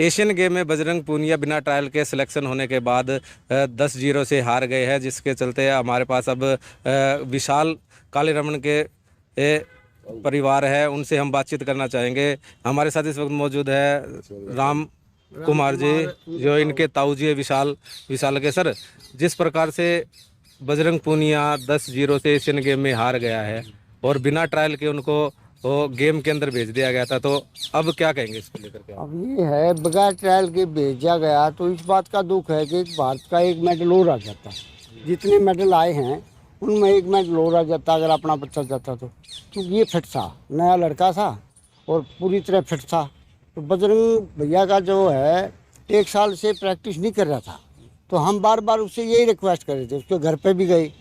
Asian game में बजरंग पूनिया बिना trial के सिलेक्शन होने के बाद 10-0 से हार गए हैं, जिसके चलते हमारे पास अब विशाल काले रमन के परिवार है, उनसे हम बातचीत करना चाहेंगे। हमारे साथ इस वक्त मौजूद है राम कुमार जी, जो इनके ताऊ जी है विशाल के। सर, जिस प्रकार से बजरंग पूनिया 10-0 से एशियन गेम में हार गया है और बिना ट्रायल के उनको वो गेम के अंदर भेज दिया गया था, तो अब क्या कहेंगे इसको लेकर के? अब ये है, बगैर ट्रायल के भेजा गया तो इस बात का दुख है कि भारत का एक मेडल और आ जाता। जितने मेडल आए हैं उनमें एक मेडल और आ जाता अगर अपना बच्चा जाता तो। क्योंकि ये फिट था, नया लड़का था और पूरी तरह फिट था। तो बजरंग भैया का जो है 1 साल से प्रैक्टिस नहीं कर रहा था, तो हम बार बार उससे यही रिक्वेस्ट कर रहे थे। उसके घर पे भी गए,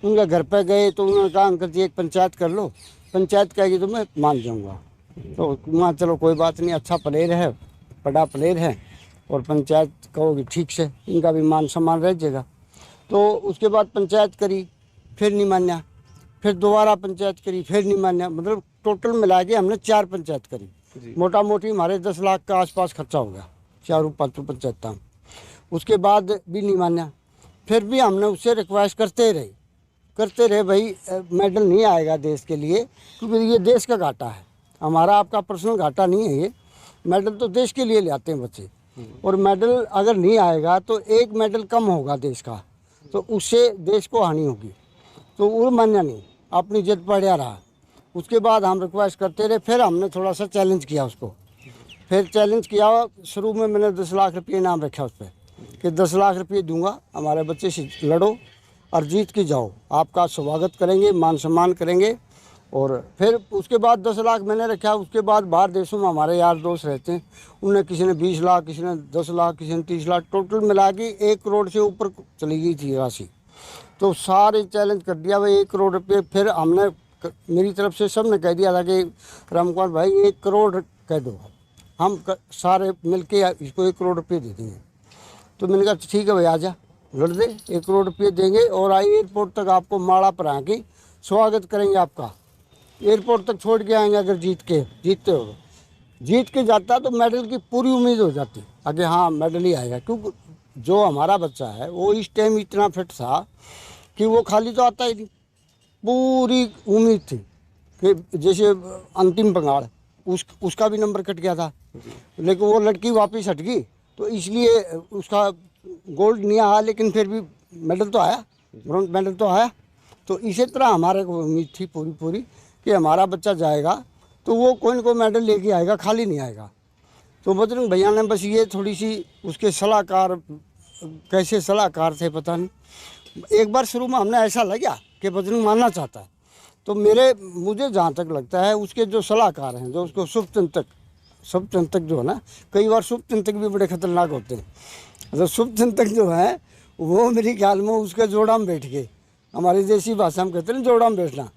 उनके घर पे गए तो उन्होंने कहा अंकल जी एक पंचायत कर लो, पंचायत कहेगी तो मैं मान जाऊँगा। तो वहाँ चलो कोई बात नहीं, अच्छा प्लेयर है, बड़ा प्लेयर है और पंचायत कहोगी ठीक से, इनका भी मान सम्मान रह जाएगा। तो उसके बाद पंचायत करी, फिर नहीं मान्या, फिर दोबारा पंचायत करी, फिर नहीं मान्या। मतलब टोटल मिला के हमने 4 पंचायत करी। मोटा मोटी हमारे 10 लाख का आसपास खर्चा हो गया, 4-5 पंचायत। उसके बाद भी नहीं मान्या, फिर भी हमने उससे रिक्वेस्ट करते रहे भाई मेडल नहीं आएगा देश के लिए, क्योंकि ये देश का घाटा है, हमारा आपका पर्सनल घाटा नहीं है। ये मेडल तो देश के लिए ले आते हैं बच्चे, और मेडल अगर नहीं आएगा तो एक मेडल कम होगा देश का, तो उससे देश को हानि होगी। तो वो मान्या नहीं, अपनी जिद पड़ा रहा। उसके बाद हम रिक्वेस्ट करते रहे, फिर हमने थोड़ा सा चैलेंज किया उसको। फिर चैलेंज किया, शुरू में मैंने 10 लाख रुपये इनाम रखा उस पर कि 10 लाख रुपये दूंगा, हमारे बच्चे से लड़ो और जीत के जाओ, आपका स्वागत करेंगे, मान सम्मान करेंगे। और फिर उसके बाद 10 लाख मैंने रखा। उसके बाद बाहर देशों में हमारे यार दोस्त रहते हैं, उन्हें किसी ने 20 लाख, किसी ने 10 लाख, किसी ने 30 लाख, टोटल मिला के 1 करोड़ से ऊपर चली गई थी राशि। तो सारे चैलेंज कर दिया भाई 1 करोड़ रुपये। फिर हमने, मेरी तरफ से सब ने कह दिया था कि रामकुमार भाई 1 करोड़ कह दो, हम सारे मिलके इसको 1 करोड़ रुपये दे देंगे। तो मैंने कहा ठीक है भाई, आजा लड़ दे, 1 करोड़ रुपये देंगे और आई एयरपोर्ट तक आपको माला पर आके स्वागत करेंगे आपका, एयरपोर्ट तक छोड़ के आएंगे। अगर जीतते हो, जीत के जाता तो मेडल की पूरी उम्मीद हो जाती, आगे हाँ मेडल ही आएगा। क्योंकि जो हमारा बच्चा है वो इस टाइम इतना फिट था कि वो खाली तो आता ही नहीं, पूरी उम्मीद थी कि जैसे अंतिम बंगाड़ उसका भी नंबर कट गया था, लेकिन वो लड़की वापस हट गई, तो इसलिए उसका गोल्ड नहीं आया, लेकिन फिर भी मेडल तो आया, ब्रॉन्ज मेडल तो आया। तो इसी तरह हमारे को उम्मीद थी पूरी कि हमारा बच्चा जाएगा तो वो कोई न कोई मेडल लेके आएगा, खाली नहीं आएगा। तो बजरंग भैया ने बस ये थोड़ी सी उसके सलाहकार, कैसे सलाहकार थे पता नहीं, एक बार शुरू में हमने ऐसा लगा कि बजरंग मानना चाहता है, तो मुझे जहाँ तक लगता है उसके जो सलाहकार हैं, जो उसको शुभचिंतक जो है ना, कई बार शुभचिंतक भी बड़े खतरनाक होते हैं। तो शुभचिंतक जो है वो मेरे ख्याल में उसके जोड़ा में बैठ गए, हमारी देसी भाषा में कहते हैं जोड़ा में बैठना,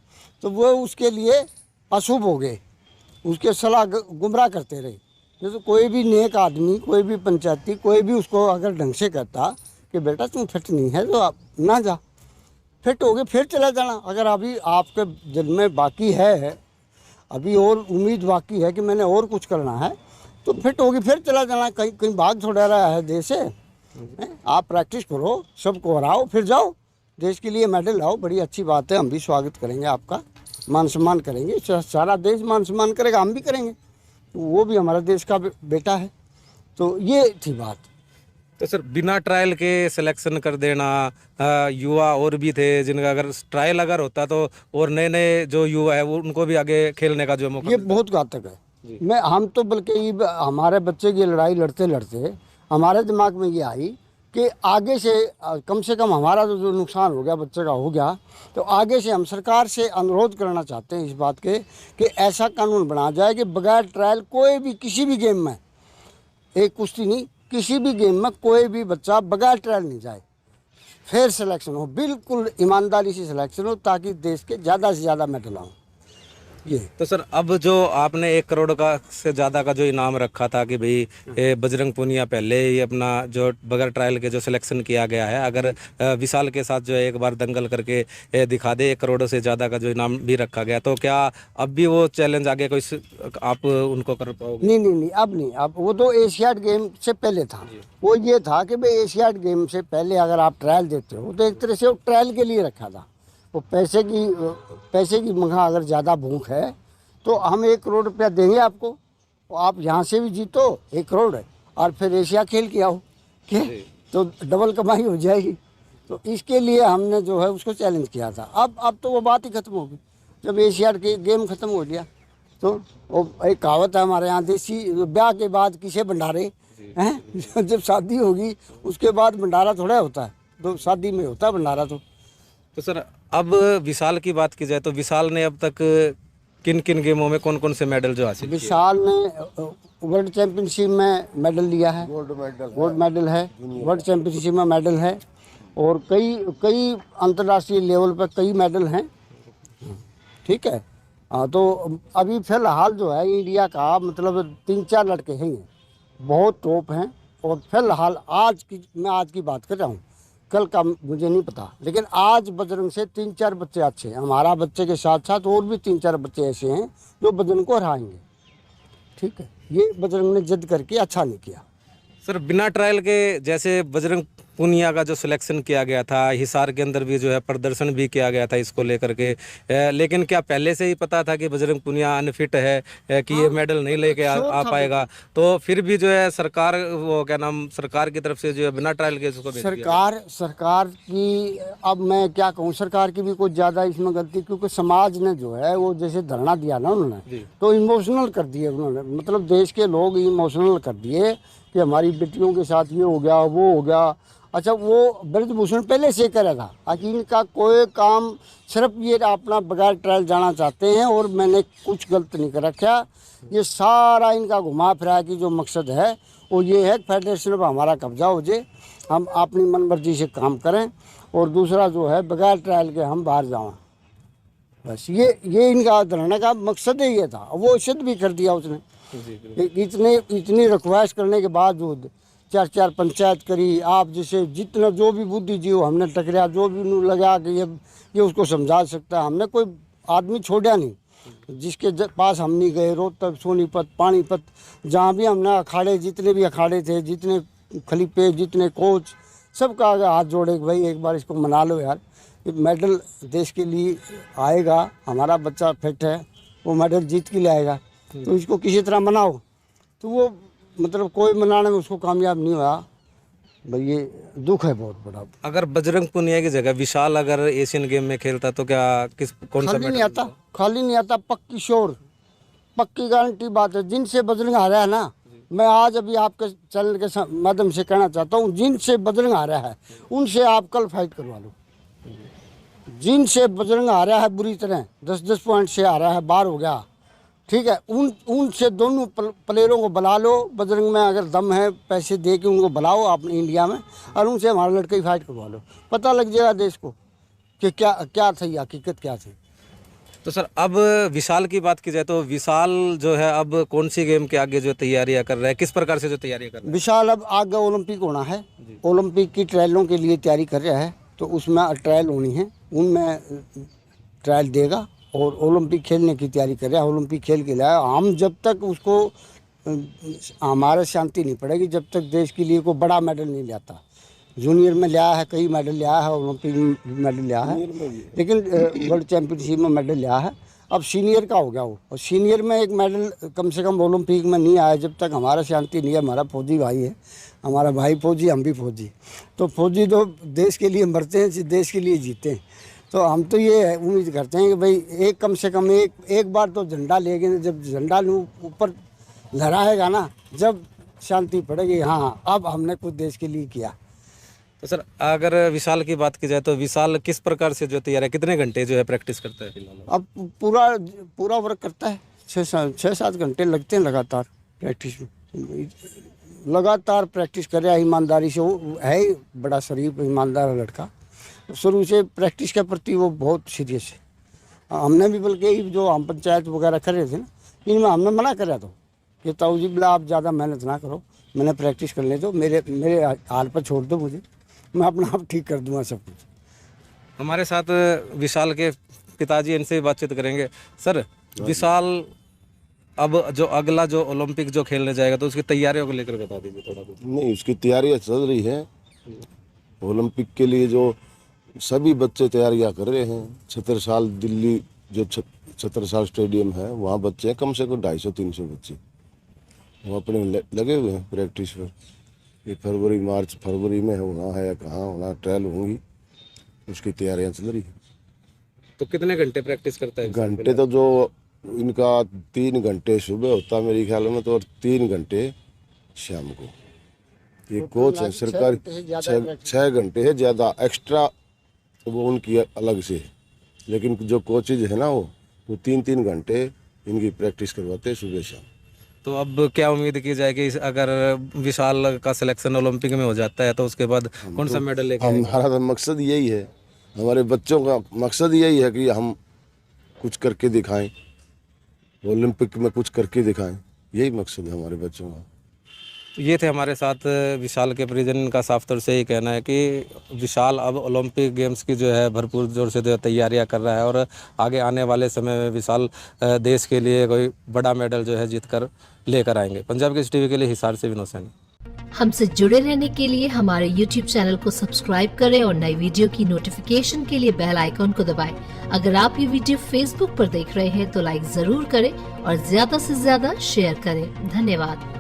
तो वो उसके लिए अशुभ हो गए, उसके सलाह गुमराह करते रहे। जैसे कोई भी नेक आदमी, कोई भी पंचायती, कोई भी उसको अगर ढंग से कहता कि बेटा तुम फिट नहीं है तो आप ना जा, फिट हो गए फिर चला जाना। अगर अभी आपके दिल में बाकी है, अभी और उम्मीद बाकी है कि मैंने और कुछ करना है, तो फिट होगी फिर चला जाना। कहीं भाग थोड़ा रहा है देश से, आप प्रैक्टिस करो, सबको हराओ, फिर जाओ, देश के लिए मेडल लाओ, बड़ी अच्छी बात है, हम भी स्वागत करेंगे आपका, मान सम्मान करेंगे, सारा देश मान सम्मान करेगा, हम भी करेंगे, वो भी हमारा देश का बेटा है। तो ये थी बात। तो सर, बिना ट्रायल के सिलेक्शन कर देना, युवा और भी थे जिनका अगर ट्रायल अगर होता तो और नए जो युवा है वो उनको भी आगे खेलने का जो मौका, ये बहुत घातक है। हम तो बल्कि हमारे बच्चे की लड़ाई लड़ते लड़ते हमारे दिमाग में ये आई कि आगे से कम हमारा जो नुकसान हो गया बच्चे का हो गया, तो आगे से हम सरकार से अनुरोध करना चाहते हैं इस बात के कि ऐसा कानून बना जाए कि बगैर ट्रायल कोई भी किसी भी गेम में, एक कुश्ती नहीं, किसी भी गेम में कोई भी बच्चा बगैर ट्रायल नहीं जाए, फेयर सिलेक्शन हो, बिल्कुल ईमानदारी से सिलेक्शन हो, ताकि देश के ज़्यादा से ज़्यादा मेडल आऊँ। ये तो सर अब जो आपने 1 करोड़ का से ज़्यादा का जो इनाम रखा था कि भाई ये बजरंग पूनिया पहले ही अपना जो बगैर ट्रायल के जो सिलेक्शन किया गया है, अगर विशाल के साथ जो है एक बार दंगल करके दिखा दे, 1 करोड़ से ज़्यादा का जो इनाम भी रखा गया, तो क्या अब भी वो चैलेंज आगे कोई आप उनको कर पाओगे? नहीं नहीं नहीं, अब नहीं। अब वो तो एशियाड गेम से पहले था। वो ये था कि भाई एशियाड गेम से पहले अगर आप ट्रायल देते हो तो एक तरह से वो ट्रायल के लिए रखा था। वो पैसे की मंगा अगर ज़्यादा भूख है तो हम 1 करोड़ रुपया देंगे आपको, आप यहाँ से भी जीतो 1 करोड़ और फिर एशिया खेल के आओ, के तो डबल कमाई हो जाएगी। तो इसके लिए हमने जो है उसको चैलेंज किया था। अब तो वो बात ही खत्म हो गई जब एशियाड के गेम खत्म हो गया। तो वो एक कहावत है हमारे यहाँ देसी, ब्याह के बाद किसे भंडारे हैं। जब शादी होगी उसके बाद भंडारा थोड़ा होता है, तो शादी में होता है भंडारा। तो सर अब विशाल की बात की जाए तो विशाल ने अब तक किन किन गेमों में कौन कौन से मेडल जो हासिल किए? विशाल ने वर्ल्ड चैंपियनशिप में मेडल लिया है, गोल्ड मेडल है, वर्ल्ड चैंपियनशिप में मेडल है, और कई अंतर्राष्ट्रीय लेवल पर कई मेडल हैं। ठीक है। हाँ, तो अभी फिलहाल जो है इंडिया का मतलब 3-4 लड़के हैं, बहुत टॉप हैं। और फिलहाल मैं आज की बात कर रहा हूँ, कल का मुझे नहीं पता, लेकिन आज बजरंग से 3-4 बच्चे अच्छे हैं। हमारा बच्चे के साथ साथ और भी 3-4 बच्चे ऐसे हैं जो बजरंग को हराएंगे। ठीक है, ये बजरंग ने जिद करके अच्छा नहीं किया। सर बिना ट्रायल के जैसे बजरंग पूनिया का जो सिलेक्शन किया गया था, हिसार के अंदर भी जो है प्रदर्शन भी किया गया था इसको लेकर के, लेकिन क्या पहले से ही पता था कि बजरंग पूनिया अनफिट है, कि ये मेडल नहीं लेके आ पाएगा? तो फिर भी जो है सरकार, वो क्या नाम, सरकार की तरफ से जो है बिना ट्रायल के इसको भेज दिया। सरकार की, अब मैं क्या कहूँ, सरकार की भी कुछ ज़्यादा इसमें गलती, क्योंकि समाज ने जो है वो जैसे धरना दिया ना उन्होंने, तो इमोशनल कर दिए उन्होंने। मतलब देश के लोग इमोशनल कर दिए कि हमारी बेटियों के साथ ये हो गया, वो हो गया। अच्छा, वो ब्रजभूषण पहले से करा था, आखिर इनका कोई काम, सिर्फ ये अपना बगैर ट्रायल जाना चाहते हैं, और मैंने कुछ गलत नहीं कर रखा। ये सारा इनका घुमा फिरा की जो मकसद है वो ये है, फेडरेशन पर हमारा कब्जा हो जाए, हम अपनी मनमर्जी से काम करें, और दूसरा जो है बगैर ट्रायल के हम बाहर जाएं। बस ये इनका धरने का मकसद ही ये था। वो सिद्ध भी कर दिया उसने। इतनी रिक्वेस्ट करने के बावजूद 4 पंचायत करी, आप जैसे जितना जो भी बुद्धिजीव हमने टकराया, जो भी लगा कि ये उसको समझा सकता है, हमने कोई आदमी छोड़ा नहीं जिसके पास हम नहीं गए। रोहतक, सोनीपत, पानीपत, जहाँ भी हमने अखाड़े, जितने भी अखाड़े थे, जितने खलीफे, जितने कोच, सबका आगे हाथ जोड़े कि भाई एक बार इसको मना लो यार, मेडल देश के लिए आएगा, हमारा बच्चा फिट है, वो मेडल जीत के लिए आएगा, तो इसको किसी तरह मनाओ। तो वो मतलब कोई मनाने में उसको कामयाब नहीं हुआ। भाई ये दुख है बहुत बड़ा। अगर बजरंग पूनिया की जगह विशाल अगर एशियन गेम में खेलता तो क्या कौन सा खाली नहीं आता, पक्की श्योर, पक्की गारंटी बात है। जिनसे बजरंग हारा है ना, मैं आज अभी आपके चैनल के माध्यम से कहना चाहता हूँ, जिनसे बजरंग हारा है उनसे आप कल फाइट करवा लो। जिनसे बजरंग हारा है बुरी तरह, 10-10 पॉइंट से हारा है, बाहर हो गया, ठीक है, उनसे दोनों प्लेयरों को बुला लो। बजरंग में अगर दम है, पैसे दे के उनको बुलाओ अपने इंडिया में, और उनसे हमारे लड़के की फाइट करवा लो। पता लग जाएगा देश को कि क्या थी, हकीकत क्या थी। तो सर अब विशाल की बात की जाए तो विशाल जो है अब कौन सी गेम के आगे जो तैयारियां कर रहा है, किस प्रकार से जो तैयारियां कर रहा है? विशाल अब आगे ओलंपिक होना है, ओलंपिक की ट्रायलों के लिए तैयारी कर रहा है, तो उसमें ट्रायल होनी है, उनमें ट्रायल देगा और ओलंपिक खेलने की तैयारी कर रहा है। ओलंपिक खेल के लिए हम जब तक उसको, हमारे शांति नहीं पड़ेगी जब तक देश के लिए कोई बड़ा मेडल नहीं लाता। जूनियर में लिया है, कई मेडल लिया है, ओलंपिक में मेडल लिया है, लेकिन वर्ल्ड चैंपियनशिप में मेडल लिया है। अब सीनियर का हो गया वो, और सीनियर में एक मेडल कम से कम ओलंपिक में नहीं आया जब तक हमारा शांति नहीं है। हमारा फौजी भाई है, हमारा भाई फौजी, हम भी फौजी, तो फौजी तो देश के लिए मरते हैं, देश के लिए जीते हैं। तो हम तो ये उम्मीद करते हैं कि भाई एक कम से कम एक बार तो झंडा लेंगे। जब झंडा ऊपर लहराएगा ना, जब शांति पड़ेगी, हाँ अब हमने कुछ देश के लिए किया। तो सर अगर विशाल की बात की जाए तो विशाल किस प्रकार से जो तैयार है, कितने घंटे जो है प्रैक्टिस करता है फिलहाल? अब पूरा वर्क करता है, 6-7 घंटे लगते हैं लगातार प्रैक्टिस में। लगातार प्रैक्टिस कर रहा है ईमानदारी से। वो है बड़ा शरीफ ईमानदार लड़का, शुरू से प्रैक्टिस के प्रति वो बहुत सीरियस है। हमने भी बल्कि जो हम पंचायत वगैरह कर रहे थे ना, इनमें हमने मना करा तो कि ताऊ जी बोला आप ज़्यादा मेहनत ना करो, मैंने प्रैक्टिस कर ले दो, मेरे हाल पर छोड़ दो मुझे, मैं अपना आप ठीक कर दूंगा सब कुछ। हमारे साथ विशाल के पिताजी, इनसे बातचीत करेंगे। सर, विशाल अब जो अगला जो ओलंपिक जो खेलने जाएगा तो उसकी तैयारियों को लेकर बता दीजिए थोड़ा कुछ। नहीं, उसकी तैयारियां चल रही है। ओलंपिक के लिए जो सभी बच्चे तैयारियां कर रहे हैं। 76 साल दिल्ली जो 76 साल स्टेडियम है, वहाँ बच्चे हैं कम से कम 250-300 बच्चे, वो अपने लगे हुए हैं प्रैक्टिस पर। ये फरवरी में होना है या कहाँ होना, ट्रायल होंगी, उसकी तैयारियां चल रही है। तो कितने घंटे प्रैक्टिस करता है? घंटे तो जो इनका 3 घंटे सुबह होता है मेरे ख्याल में, तो और 3 घंटे शाम को। ये कोच है सरकारी, 6 घंटे है ज़्यादा एक्स्ट्रा, तो वो उनकी अलग से है। लेकिन जो कोचेज है ना, वो 3-3 घंटे इनकी प्रैक्टिस करवाते हैं सुबह शाम। तो अब क्या उम्मीद की जाए कि अगर विशाल का सिलेक्शन ओलंपिक में हो जाता है तो उसके बाद कौन सा मेडल लेके आएगा? हमारा तो मकसद यही है, हमारे बच्चों का मकसद यही है कि हम कुछ करके दिखाएं, ओलंपिक में कुछ करके दिखाएं, यही मकसद है हमारे बच्चों का। तो ये थे हमारे साथ विशाल के परिजन का साफ तौर से ये कहना है कि विशाल अब ओलंपिक गेम्स की जो है भरपूर जोर से तैयारियां कर रहा है और आगे आने वाले समय में विशाल देश के लिए कोई बड़ा मेडल जो है जीत कर लेकर आएंगे। पंजाब केसरी टीवी के लिए हिसार से विनोद सैनी। हमसे जुड़े रहने के लिए हमारे YouTube चैनल को सब्सक्राइब करें और नई वीडियो की नोटिफिकेशन के लिए बेल आइकॉन को दबाएं। अगर आप ये वीडियो Facebook पर देख रहे हैं तो लाइक जरूर करें और ज्यादा से ज्यादा शेयर करें। धन्यवाद।